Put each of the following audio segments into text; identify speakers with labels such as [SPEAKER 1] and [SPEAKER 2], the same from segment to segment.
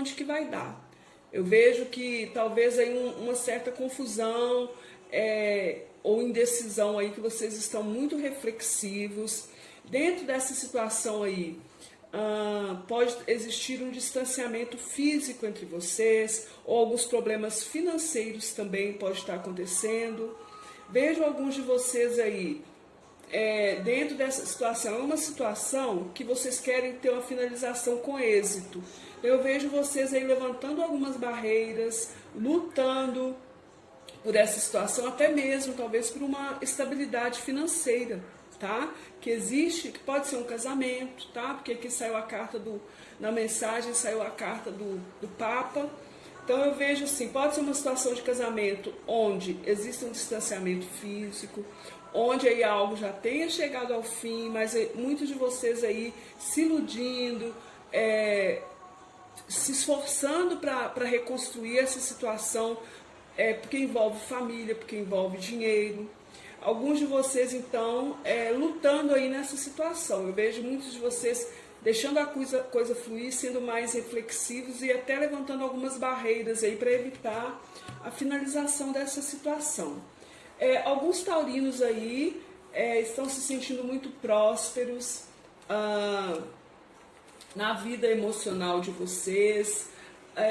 [SPEAKER 1] onde que vai dar. Eu vejo que talvez aí uma certa confusão ou indecisão aí, que vocês estão muito reflexivos. Dentro dessa situação aí, pode existir um distanciamento físico entre vocês, ou alguns problemas financeiros também pode estar acontecendo. Vejo alguns de vocês aí, dentro dessa situação, é uma situação que vocês querem ter uma finalização com êxito. Eu vejo vocês aí levantando algumas barreiras, lutando por essa situação, até mesmo talvez por uma estabilidade financeira, tá? Que existe, que pode ser um casamento, tá? Porque aqui saiu a carta na mensagem saiu a carta do Papa. Então eu vejo assim, pode ser uma situação de casamento onde existe um distanciamento físico, onde aí algo já tenha chegado ao fim, mas muitos de vocês aí se iludindo, se esforçando para reconstruir essa situação, porque envolve família, porque envolve dinheiro. Alguns de vocês, então, lutando aí nessa situação. Eu vejo muitos de vocês deixando a coisa fluir, sendo mais reflexivos e até levantando algumas barreiras aí para evitar a finalização dessa situação. Alguns taurinos aí estão se sentindo muito prósperos na vida emocional de vocês.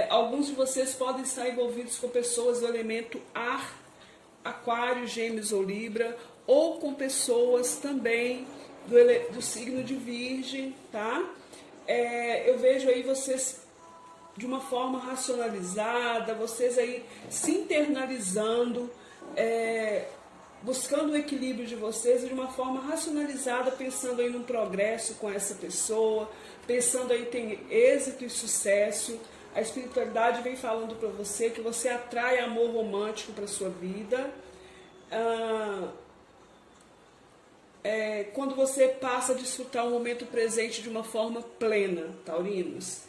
[SPEAKER 1] Alguns de vocês podem estar envolvidos com pessoas do elemento ar, aquário, gêmeos ou libra, ou com pessoas também do signo de virgem, tá? Eu vejo aí vocês de uma forma racionalizada, vocês aí se internalizando, buscando o equilíbrio de vocês de uma forma racionalizada, pensando aí no progresso com essa pessoa, pensando aí em êxito e sucesso. A espiritualidade vem falando para você que você atrai amor romântico para a sua vida. Quando você passa a desfrutar o momento presente de uma forma plena, taurinos.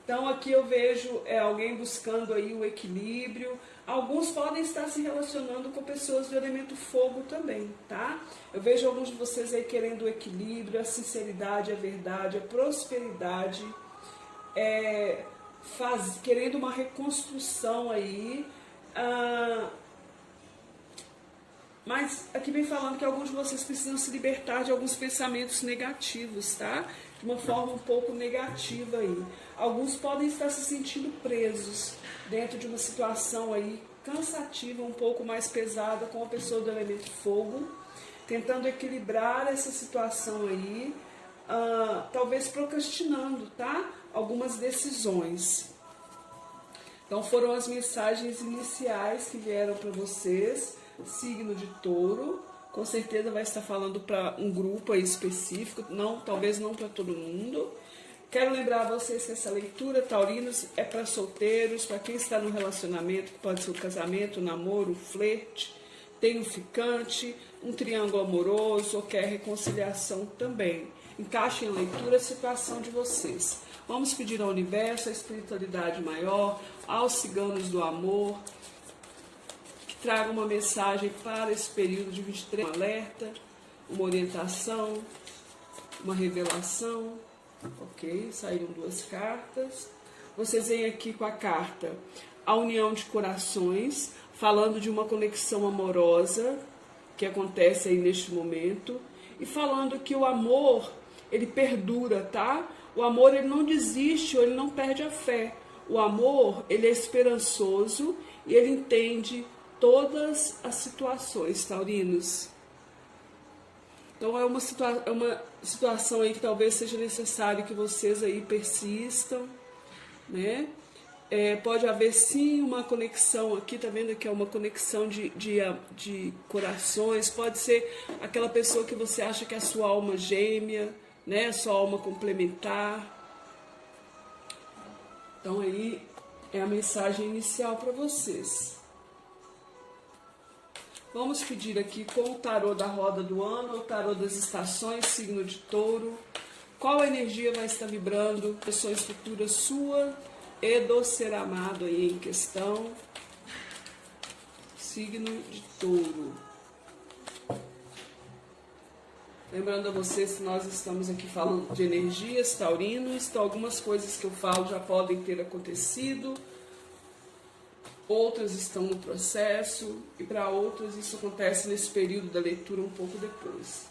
[SPEAKER 1] Então aqui eu vejo alguém buscando aí o equilíbrio. Alguns podem estar se relacionando com pessoas do elemento fogo também, tá? Eu vejo alguns de vocês aí querendo o equilíbrio, a sinceridade, a verdade, a prosperidade, querendo uma reconstrução aí. Mas aqui vem falando que alguns de vocês precisam se libertar de alguns pensamentos negativos, tá? De uma forma um pouco negativa aí. Alguns podem estar se sentindo presos dentro de uma situação aí cansativa, um pouco mais pesada, com a pessoa do elemento fogo, tentando equilibrar essa situação aí, talvez procrastinando, tá? Algumas decisões. Então foram as mensagens iniciais que vieram para vocês. Signo de touro, com certeza vai estar falando para um grupo aí específico, talvez não para todo mundo. Quero lembrar a vocês que essa leitura, taurinos, é para solteiros, para quem está no relacionamento, que pode ser o casamento, o namoro, o flerte, tem um ficante, um triângulo amoroso, ou quer reconciliação também. Encaixe em leitura a situação de vocês. Vamos pedir ao universo, à espiritualidade maior, aos ciganos do amor, traga uma mensagem para esse período de 23, um alerta, uma orientação, uma revelação. Ok, saíram duas cartas. Vocês vêm aqui com a carta A União de Corações, falando de uma conexão amorosa que acontece aí neste momento, e falando que o amor, ele perdura, tá? O amor, ele não desiste ou ele não perde a fé. O amor, ele é esperançoso e ele entende todas as situações, taurinos. Então é uma situação aí que talvez seja necessário que vocês aí persistam, né? Pode haver sim uma conexão aqui, tá vendo que é uma conexão de corações, pode ser aquela pessoa que você acha que é a sua alma gêmea, né? A sua alma complementar. Então aí é a mensagem inicial para vocês. Vamos pedir aqui com o tarô da roda do ano, o tarô das estações, signo de touro. Qual energia vai estar vibrando? Pessoas futuras sua e do ser amado aí em questão. Signo de touro. Lembrando a vocês que nós estamos aqui falando de energias taurinos, então algumas coisas que eu falo já podem ter acontecido, outras estão no processo e para outras isso acontece nesse período da leitura um pouco depois.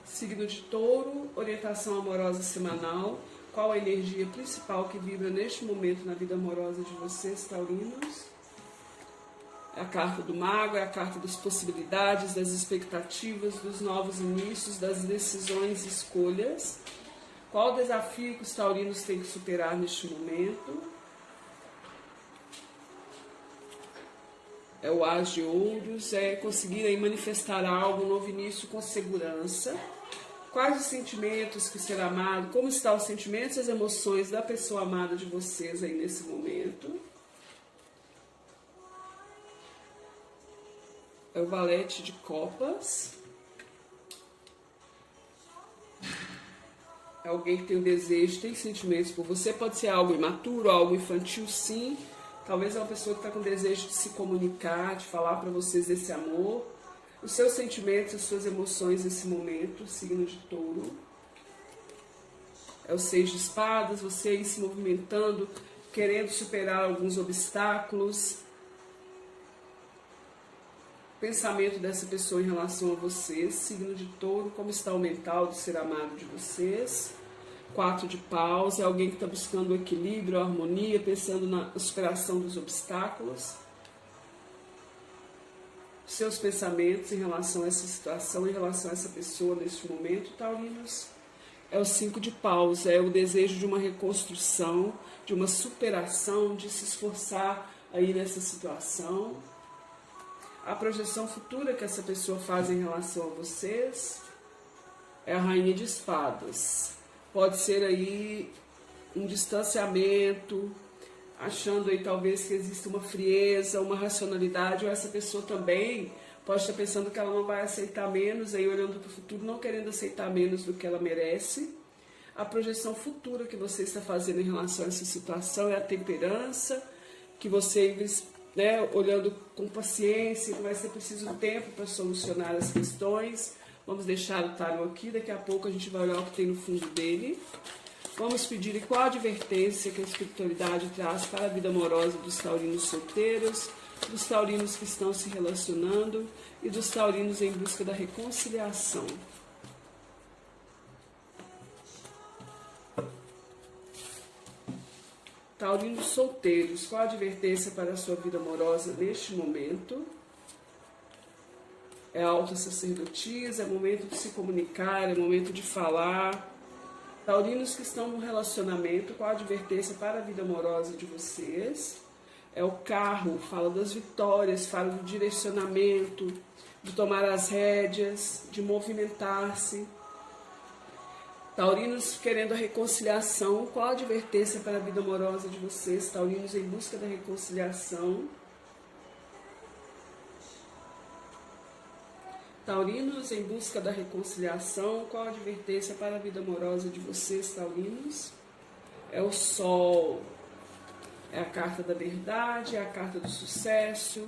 [SPEAKER 1] Signo de Touro, orientação amorosa semanal. Qual a energia principal que vibra neste momento na vida amorosa de vocês, taurinos? É a carta do mago, é a carta das possibilidades, das expectativas, dos novos inícios, das decisões e escolhas. Qual o desafio que os taurinos têm que superar neste momento? É o As de Ouros, é conseguir aí manifestar algo, um novo início com segurança. Quais os sentimentos que será amado? Como estão os sentimentos e as emoções da pessoa amada de vocês aí nesse momento? É o Valete de Copas. É alguém que tem um desejo, tem sentimentos por você. Pode ser algo imaturo, algo infantil, sim. Talvez é uma pessoa que está com desejo de se comunicar, de falar para vocês desse amor. Os seus sentimentos, as suas emoções nesse momento, signo de Touro. É o 6 de Espadas, você aí se movimentando, querendo superar alguns obstáculos. Pensamento dessa pessoa em relação a vocês, signo de Touro, como está o mental do ser amado de vocês. 4 de Paus, é alguém que está buscando o equilíbrio, a harmonia, pensando na superação dos obstáculos. Seus pensamentos em relação a essa situação, em relação a essa pessoa neste momento, taurinos. É o 5 de Paus, é o desejo de uma reconstrução, de uma superação, de se esforçar aí nessa situação. A projeção futura que essa pessoa faz em relação a vocês é a Rainha de Espadas. Pode ser aí um distanciamento, achando aí talvez que existe uma frieza, uma racionalidade, ou essa pessoa também pode estar pensando que ela não vai aceitar menos, aí olhando para o futuro, não querendo aceitar menos do que ela merece. A projeção futura que você está fazendo em relação a essa situação é a temperança, que você, né, olhando com paciência, que vai ser preciso tempo para solucionar as questões. Vamos deixar o tarô aqui, daqui a pouco a gente vai olhar o que tem no fundo dele. Vamos pedir qual a advertência que a espiritualidade traz para a vida amorosa dos taurinos solteiros, dos taurinos que estão se relacionando e dos taurinos em busca da reconciliação. Taurinos solteiros, qual a advertência para a sua vida amorosa neste momento? É alta sacerdotisa, é momento de se comunicar, é momento de falar. Taurinos que estão no relacionamento, qual a advertência para a vida amorosa de vocês? É o carro, fala das vitórias, fala do direcionamento, de tomar as rédeas, de movimentar-se. Taurinos querendo a reconciliação, qual a advertência para a vida amorosa de vocês? Taurinos em busca da reconciliação. Taurinos em busca da reconciliação, qual a advertência para a vida amorosa de vocês, taurinos? É o Sol, é a carta da verdade, é a carta do sucesso.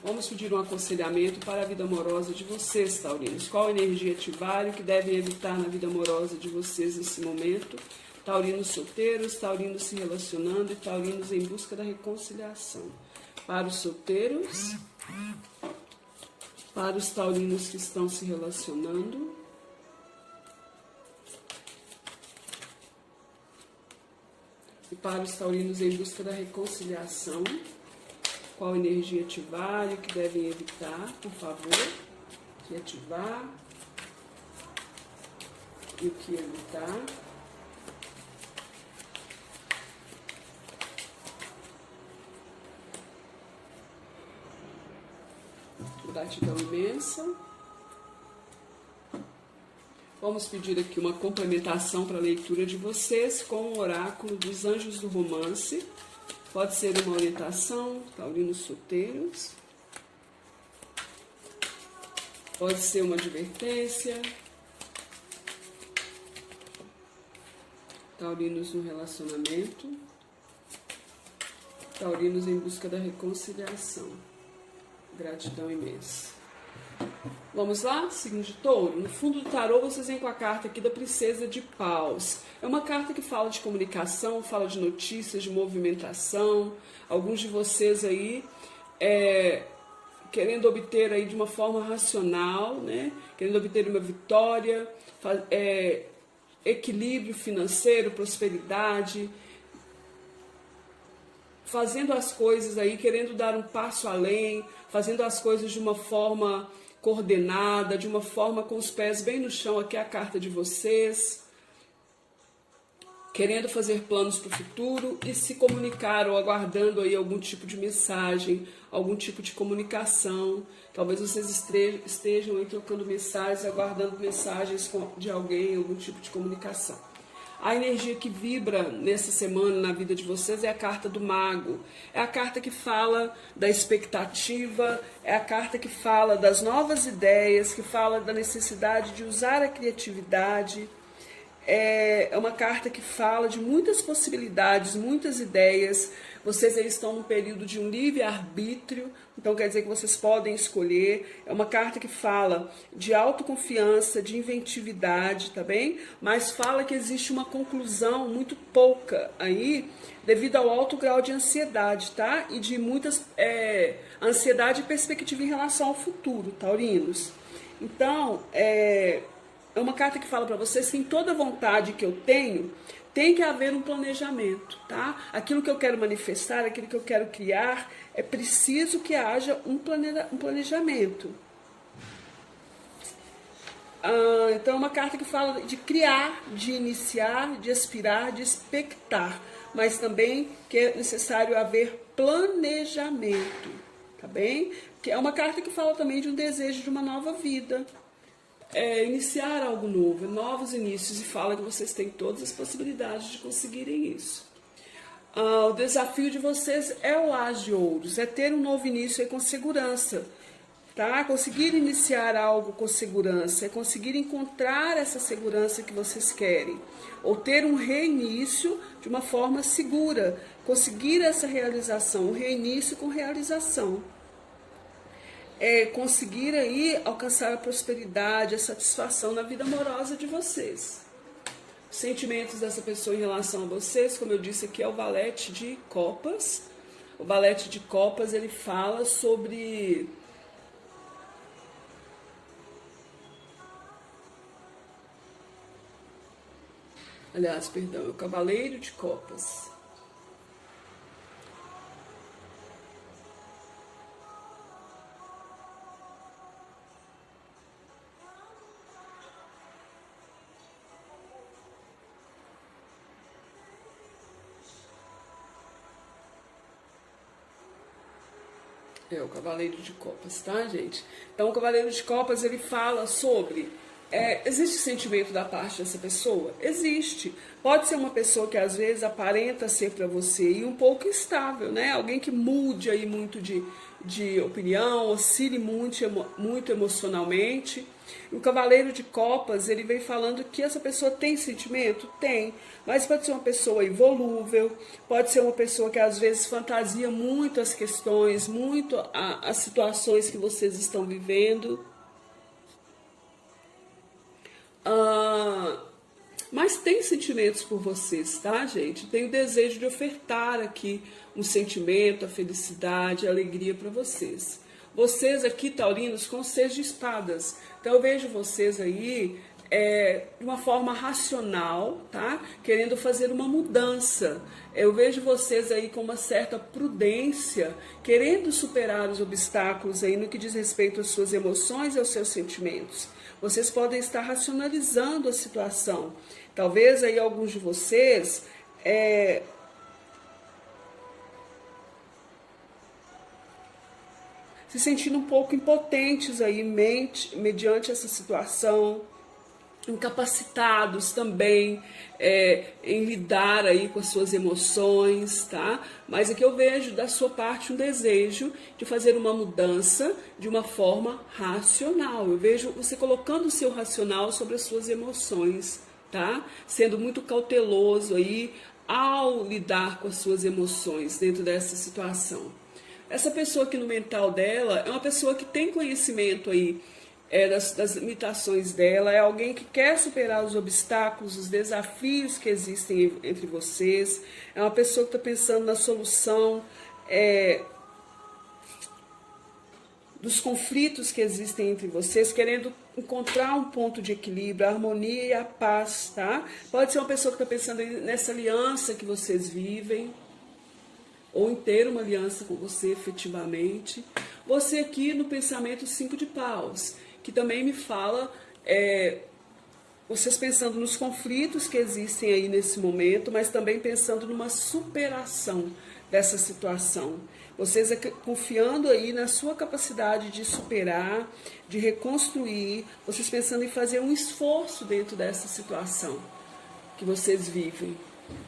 [SPEAKER 1] Vamos pedir um aconselhamento para a vida amorosa de vocês, taurinos. Qual a energia ativar e o que devem evitar na vida amorosa de vocês nesse momento? Taurinos solteiros, taurinos se relacionando e taurinos em busca da reconciliação. Para os solteiros, para os taurinos que estão se relacionando, e para os taurinos em busca da reconciliação. Qual energia ativar e o que devem evitar, por favor? O que ativar e o que evitar. Gratidão imensa. Vamos pedir aqui uma complementação para a leitura de vocês com o oráculo dos anjos do romance. Pode ser uma orientação, taurinos solteiros. Pode ser uma advertência, taurinos no relacionamento. Taurinos em busca da reconciliação. Gratidão imensa. Vamos lá? Signo de Touro. No fundo do tarô vocês vêm com a carta aqui da Princesa de Paus. É uma carta que fala de comunicação, fala de notícias, de movimentação. Alguns de vocês aí querendo obter aí de uma forma racional, né? Querendo obter uma vitória, equilíbrio financeiro, prosperidade, fazendo as coisas aí, querendo dar um passo além, fazendo as coisas de uma forma coordenada, de uma forma com os pés bem no chão, aqui é a carta de vocês, querendo fazer planos para o futuro e se comunicar ou aguardando aí algum tipo de mensagem, algum tipo de comunicação. Talvez vocês estejam aí trocando mensagens, aguardando mensagens de alguém, algum tipo de comunicação. A energia que vibra nessa semana na vida de vocês é a carta do Mago. É a carta que fala da expectativa, é a carta que fala das novas ideias, que fala da necessidade de usar a criatividade. É uma carta que fala de muitas possibilidades, muitas ideias. Vocês aí estão num período de um livre-arbítrio, então quer dizer que vocês podem escolher. É uma carta que fala de autoconfiança, de inventividade, tá bem? Mas fala que existe uma conclusão muito pouca aí, devido ao alto grau de ansiedade, tá? E de muitas ansiedade e perspectiva em relação ao futuro, taurinos. Então, é uma carta que fala para vocês que em toda vontade que eu tenho, tem que haver um planejamento, tá? Aquilo que eu quero manifestar, aquilo que eu quero criar, é preciso que haja um planejamento. Então é uma carta que fala de criar, de iniciar, de aspirar, de expectar, mas também que é necessário haver planejamento, tá bem? Que é uma carta que fala também de um desejo de uma nova vida. Iniciar algo novo, novos inícios, e fala que vocês têm todas as possibilidades de conseguirem isso. O desafio de vocês é o As de Ouros, é ter um novo início com segurança, tá? Conseguir iniciar algo com segurança, é conseguir encontrar essa segurança que vocês querem, ou ter um reinício de uma forma segura, conseguir essa realização, um reinício com realização. Conseguir aí alcançar a prosperidade, a satisfação na vida amorosa de vocês. Os sentimentos dessa pessoa em relação a vocês, como eu disse aqui, é o Valete de Copas. O Valete de Copas, ele fala sobre o Cavaleiro de Copas. O Cavaleiro de Copas, tá, gente? Então, o Cavaleiro de Copas, ele fala sobre... existe sentimento da parte dessa pessoa? Existe. Pode ser uma pessoa que, às vezes, aparenta ser para você e um pouco instável, né? Alguém que mude aí muito de opinião, oscile muito emocionalmente. O Cavaleiro de Copas, ele vem falando que essa pessoa tem sentimento? Tem. Mas pode ser uma pessoa volúvel, pode ser uma pessoa que às vezes fantasia muito as questões, muito as situações que vocês estão vivendo. Mas tem sentimentos por vocês, tá, gente? Tem o desejo de ofertar aqui um sentimento, a felicidade, a alegria para vocês. Vocês aqui, taurinos, com 6 de espadas. Então eu vejo vocês aí de uma forma racional, tá? Querendo fazer uma mudança. Eu vejo vocês aí com uma certa prudência, querendo superar os obstáculos aí no que diz respeito às suas emoções e aos seus sentimentos. Vocês podem estar racionalizando a situação. Talvez aí alguns de vocês se sentindo um pouco impotentes aí mediante essa situação, incapacitados também em lidar aí com as suas emoções, tá? Mas aqui eu vejo da sua parte um desejo de fazer uma mudança de uma forma racional. Eu vejo você colocando o seu racional sobre as suas emoções, tá? Sendo muito cauteloso aí ao lidar com as suas emoções dentro dessa situação. Essa pessoa aqui no mental dela é uma pessoa que tem conhecimento aí das limitações dela, é alguém que quer superar os obstáculos, os desafios que existem entre vocês, é uma pessoa que está pensando na solução dos conflitos que existem entre vocês, querendo encontrar um ponto de equilíbrio, a harmonia e a paz, tá? Pode ser uma pessoa que está pensando nessa aliança que vocês vivem, ou em ter uma aliança com você efetivamente. Você aqui no pensamento 5 de paus, que também me fala, vocês pensando nos conflitos que existem aí nesse momento, mas também pensando numa superação dessa situação. Vocês confiando aí na sua capacidade de superar, de reconstruir, vocês pensando em fazer um esforço dentro dessa situação que vocês vivem.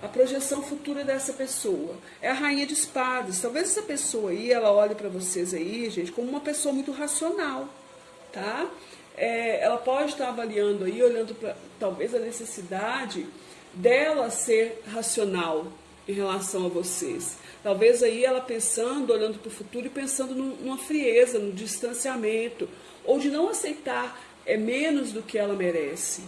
[SPEAKER 1] A projeção futura dessa pessoa é a rainha de espadas. Talvez essa pessoa aí, ela olhe para vocês aí, gente, como uma pessoa muito racional, tá? Ela pode estar avaliando aí, olhando para talvez a necessidade dela ser racional em relação a vocês. Talvez aí ela pensando, olhando para o futuro e pensando numa frieza, no distanciamento, ou de não aceitar menos do que ela merece.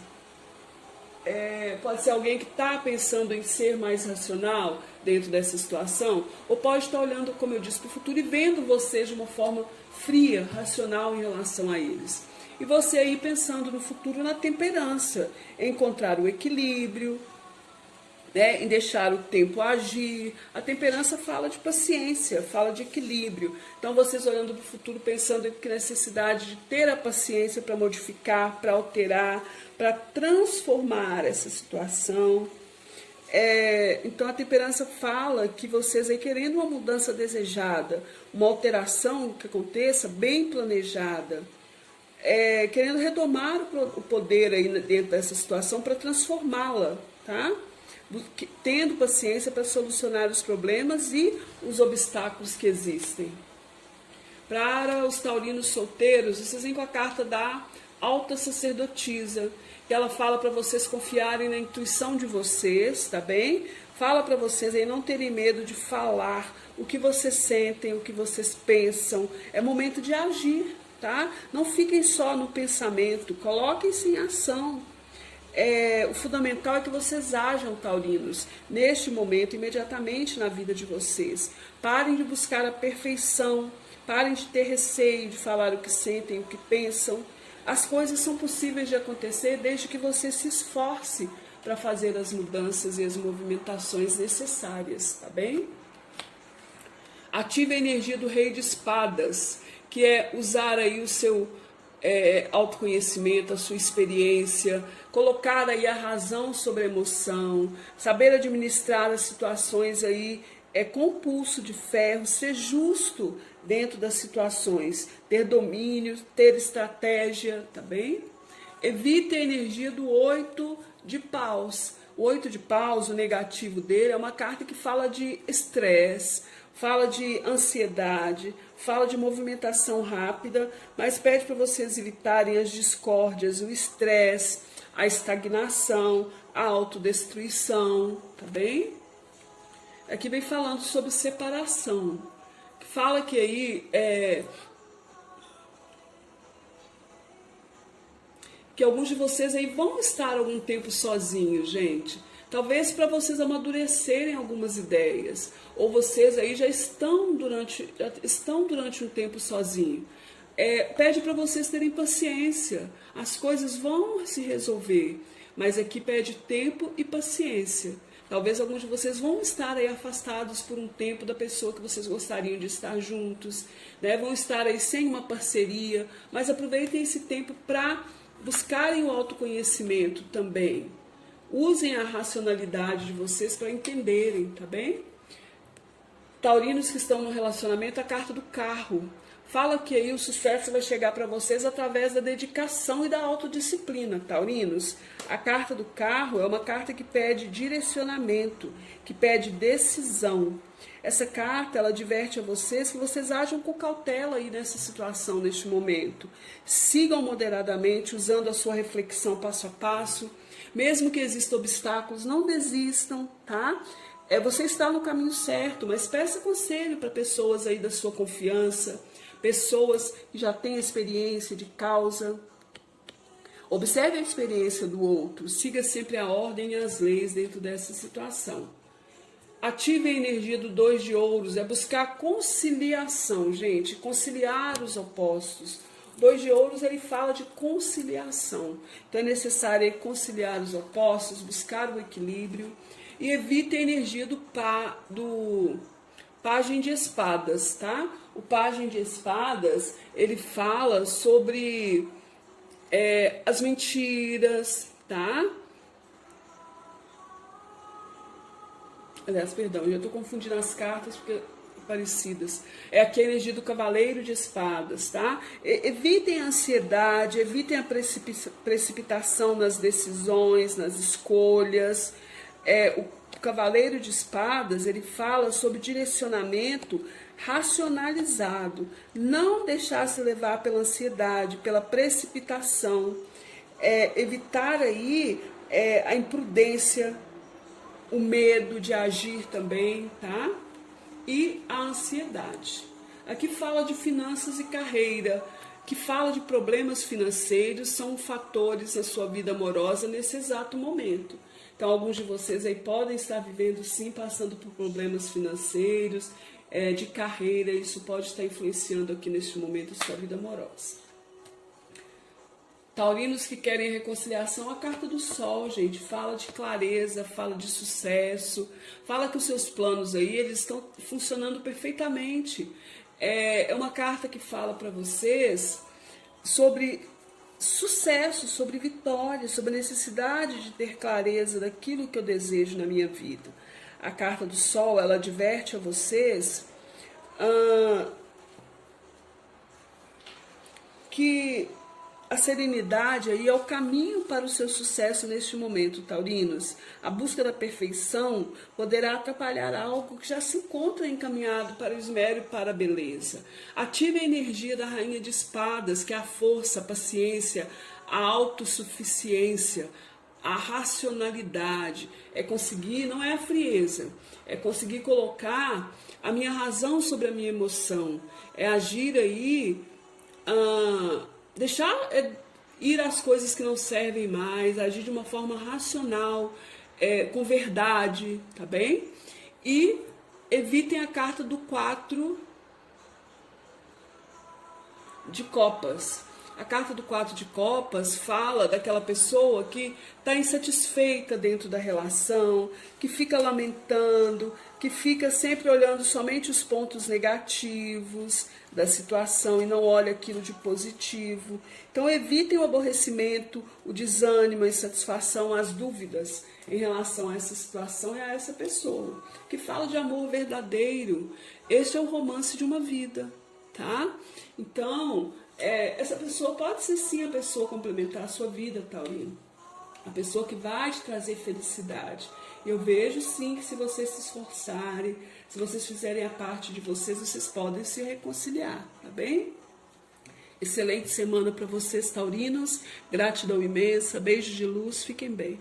[SPEAKER 1] Pode ser alguém que está pensando em ser mais racional dentro dessa situação, ou pode estar olhando, como eu disse, para o futuro e vendo vocês de uma forma fria, racional em relação a eles. E você aí pensando no futuro na temperança, em encontrar o equilíbrio, né, em deixar o tempo agir. A temperança fala de paciência, fala de equilíbrio. Então vocês olhando para o futuro pensando que necessidade de ter a paciência para modificar, para alterar, para transformar essa situação. Então a temperança fala que vocês aí querendo uma mudança desejada, uma alteração que aconteça bem planejada, querendo retomar o poder aí dentro dessa situação para transformá-la, tá? Tendo paciência para solucionar os problemas e os obstáculos que existem. Para os taurinos solteiros, vocês vêm com a carta da alta sacerdotisa, que ela fala para vocês confiarem na intuição de vocês, tá bem? Fala para vocês aí não terem medo de falar o que vocês sentem, o que vocês pensam. É momento de agir, tá? Não fiquem só no pensamento, coloquem-se em ação. O fundamental é que vocês ajam, taurinos, neste momento, imediatamente na vida de vocês. Parem de buscar a perfeição, parem de ter receio de falar o que sentem, o que pensam. As coisas são possíveis de acontecer desde que você se esforce para fazer as mudanças e as movimentações necessárias, tá bem? Ative a energia do Rei de Espadas, que é usar aí o seu autoconhecimento, a sua experiência, colocar aí a razão sobre a emoção, saber administrar as situações aí com o pulso de ferro, ser justo dentro das situações, ter domínio, ter estratégia, tá bem? Evite a energia do 8 de paus. O 8 de paus, o negativo dele, é uma carta que fala de estresse, fala de ansiedade, fala de movimentação rápida, mas pede para vocês evitarem as discórdias, o estresse, a estagnação, a autodestruição, tá bem? Aqui vem falando sobre separação, que fala que aí que alguns de vocês aí vão estar algum tempo sozinhos, gente. Talvez para vocês amadurecerem algumas ideias, ou vocês aí já estão durante um tempo sozinhos. Pede para vocês terem paciência, as coisas vão se resolver, mas aqui pede tempo e paciência. Talvez alguns de vocês vão estar aí afastados por um tempo da pessoa que vocês gostariam de estar juntos, né? Vão estar aí sem uma parceria, mas aproveitem esse tempo para buscarem o autoconhecimento também. Usem a racionalidade de vocês para entenderem, tá bem? Taurinos que estão no relacionamento, a carta do carro. Fala que aí o sucesso vai chegar para vocês através da dedicação e da autodisciplina, taurinos. A carta do carro é uma carta que pede direcionamento, que pede decisão. Essa carta, ela adverte a vocês que vocês ajam com cautela aí nessa situação, neste momento. Sigam moderadamente, usando a sua reflexão passo a passo. Mesmo que existam obstáculos, não desistam, tá? Você está no caminho certo, mas peça conselho para pessoas aí da sua confiança, pessoas que já têm experiência de causa, Observe a experiência do outro, siga sempre a ordem e as leis dentro dessa situação. Ative a energia do 2 de ouros, é buscar conciliação, gente, conciliar os opostos. O 2 de ouros, ele fala de conciliação. Então é necessário conciliar os opostos, buscar o equilíbrio e evite a energia do Pajem de Espadas, tá? O Pajem de Espadas, ele fala sobre as mentiras, tá? Aliás, perdão, eu já estou confundindo as cartas porque parecidas. É aqui a energia do Cavaleiro de Espadas, tá? Evitem a ansiedade, evitem a precipitação nas decisões, nas escolhas. O Cavaleiro de Espadas, ele fala sobre direcionamento racionalizado, não deixar se levar pela ansiedade, pela precipitação, evitar aí a imprudência, o medo de agir também, tá? E a ansiedade. Aqui fala de finanças e carreira, que fala de problemas financeiros, são fatores na sua vida amorosa nesse exato momento. Então, alguns de vocês aí podem estar vivendo, sim, passando por problemas financeiros, de carreira, isso pode estar influenciando aqui neste momento a sua vida amorosa. Taurinos que querem reconciliação, a carta do Sol, gente, fala de clareza, fala de sucesso, fala que os seus planos aí, eles estão funcionando perfeitamente. É uma carta que fala para vocês sobre sucesso, sobre vitória, sobre a necessidade de ter clareza daquilo que eu desejo na minha vida. A carta do Sol, ela adverte a vocês que a serenidade aí é o caminho para o seu sucesso neste momento, taurinos. A busca da perfeição poderá atrapalhar algo que já se encontra encaminhado para o esmero e para a beleza. Ative a energia da Rainha de Espadas, que é a força, a paciência, a autossuficiência, a racionalidade. É conseguir, não é a frieza, é conseguir colocar a minha razão sobre a minha emoção. É agir aí, deixar ir as coisas que não servem mais, agir de uma forma racional, com verdade, tá bem? E evitem a carta do 4 de copas. A carta do 4 de copas fala daquela pessoa que está insatisfeita dentro da relação, que fica lamentando, que fica sempre olhando somente os pontos negativos da situação e não olha aquilo de positivo. Então evitem o aborrecimento, o desânimo, a insatisfação, as dúvidas em relação a essa situação e a essa pessoa, que fala de amor verdadeiro. Este é o romance de uma vida, tá? Então, essa pessoa pode ser sim a pessoa complementar a sua vida, taurino. A pessoa que vai te trazer felicidade. Eu vejo sim que se vocês se esforçarem, se vocês fizerem a parte de vocês, vocês podem se reconciliar, tá bem? Excelente semana para vocês, taurinos. Gratidão imensa, beijos de luz, fiquem bem.